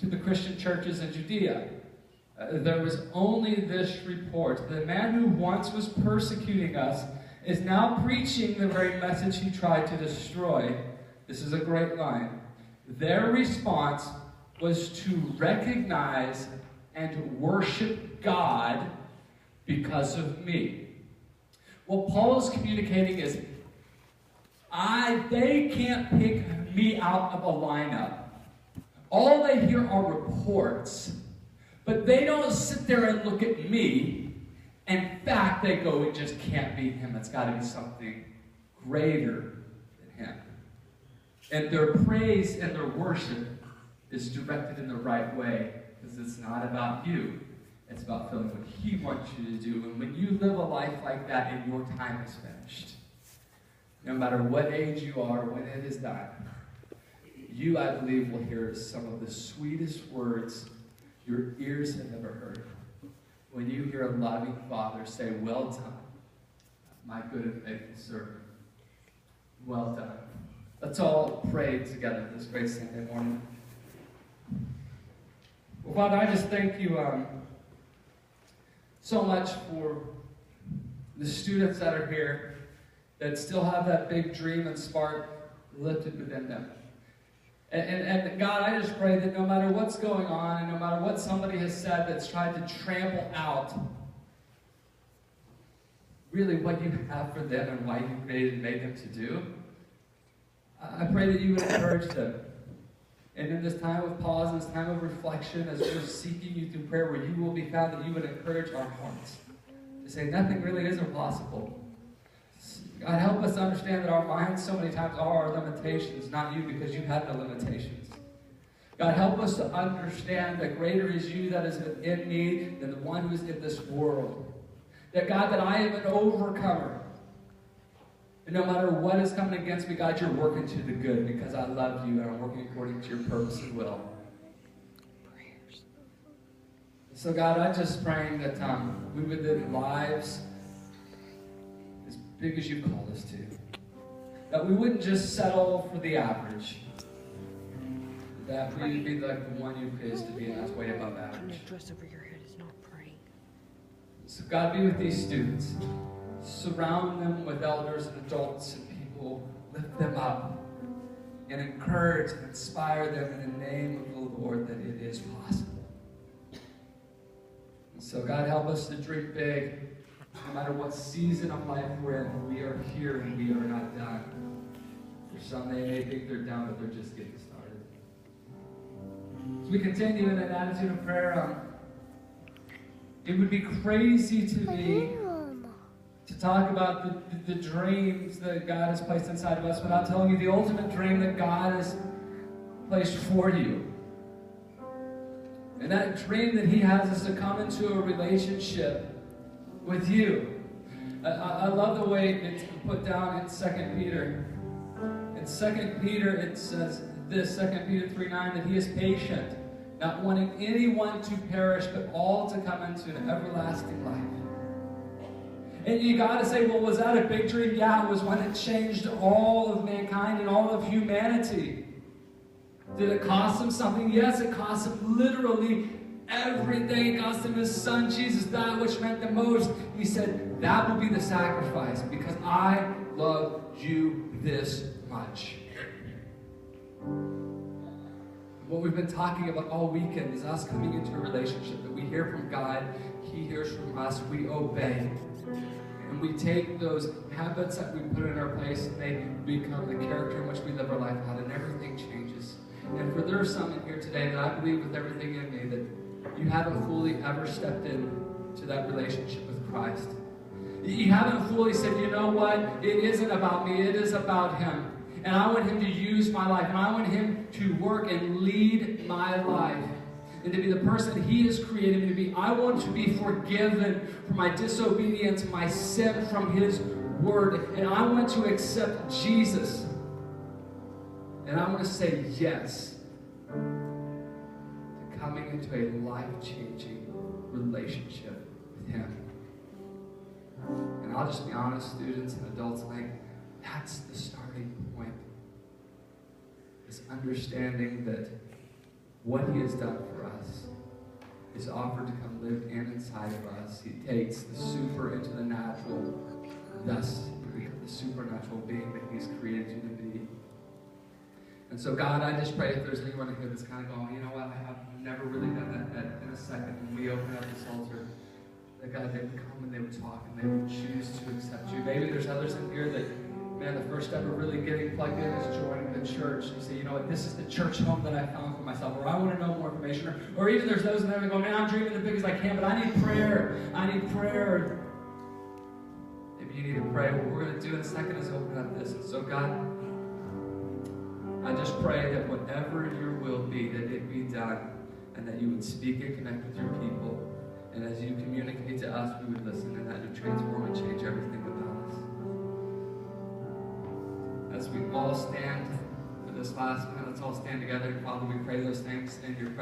to the Christian churches in Judea. There was only this report. The man who once was persecuting us is now preaching the very message he tried to destroy. This is a great line. Their response was to recognize and worship God because of me. What Paul is communicating is, they can't pick me out of a lineup. All they hear are reports, but they don't sit there and look at me. In fact, they go, it just can't be him. It's got to be something greater than him. And their praise and their worship is directed in the right way, because it's not about you. It's about feeling what he wants you to do. And when you live a life like that and your time is finished, no matter what age you are, when it is done, you, I believe, will hear some of the sweetest words your ears have ever heard. When you hear a loving father say, well done, my good and faithful servant. Well done. Let's all pray together this great Sunday morning. Well, Father, I just thank you so much for the students that are here that still have that big dream and spark lifted within them. And God, I just pray that no matter what's going on and no matter what somebody has said that's tried to trample out really what you have for them and why you created and made them to do, I pray that you would encourage them. And in this time of pause, in this time of reflection, as we're seeking you through prayer where you will be found, that you would encourage our hearts to say nothing really is impossible. God, help us understand that our minds so many times are our limitations, not you, because you have no limitations. God, help us to understand that greater is you that is within me than the one who is in this world. That, God, that I am an overcomer. And no matter what is coming against me, God, you're working to the good because I love you and I'm working according to your purpose and will. So, God, I'm just praying that we would live lives as big as you called us to. That we wouldn't just settle for the average. That we would be like the one you've created us to be, and that's way above average. And the dress over your head is not praying. So, God, be with these students. Surround them with elders and adults and people. Lift them up and encourage and inspire them in the name of the Lord that it is possible. And so, God, help us to dream big. No matter what season of life we're in, we are here and we are not done. For some, they may think they're done, but they're just getting started. As we continue in an attitude of prayer, it would be crazy to me to talk about the dreams that God has placed inside of us without telling you the ultimate dream that God has placed for you. And that dream that he has is to come into a relationship with you. I love the way it's put down in 2 Peter. In 2 Peter, it says this, 2 Peter 3:9, that he is patient, not wanting anyone to perish, but all to come into an everlasting life. And you got to say, well, was that a big dream? Yeah, it was one that changed all of mankind and all of humanity. Did it cost him something? Yes, it cost him literally everything. It cost him his son, Jesus, that which meant the most. He said, that will be the sacrifice because I love you this much. What we've been talking about all weekend is us coming into a relationship that we hear from God, he hears from us, we obey. And we take those habits that we put in our place and they become the character in which we live our life out, and everything changes. And for there are some in here today that I believe with everything in me that you haven't fully ever stepped into that relationship with Christ. You haven't fully said, you know what, it isn't about me, it is about him. And I want him to use my life, and I want him to work and lead my life. And to be the person he has created me to be. I want to be forgiven for my disobedience, my sin from his word. And I want to accept Jesus. And I want to say yes to coming into a life-changing relationship with him. And I'll just be honest, students and adults alike, that's the starting point. This understanding that what he has done for us, is offered to come live in inside of us. He takes the super into the natural, thus you become the supernatural being that he's created you to be. And so, God, I just pray if there's anyone in here that's kind of going, you know what, I've never really done that in a second. When we open up this altar, that God, they would come and they would talk and they would choose to accept you. Maybe there's others in here that, man, the first step of really getting plugged in is joining the church. You say, you know what, this is the church home that I found for myself, or I want to know more information. Or even there's those in there that go, man, I'm dreaming as big as I can, but I need prayer. I need prayer. Maybe you need to pray. What we're going to do in a second is open up this. And so, God, I just pray that whatever your will be, that it be done, and that you would speak and connect with your people. And as you communicate to us, we would listen, and that would transform and change everything about us. As we all stand for this last minute, let's all stand together. Father, we pray those things in your presence.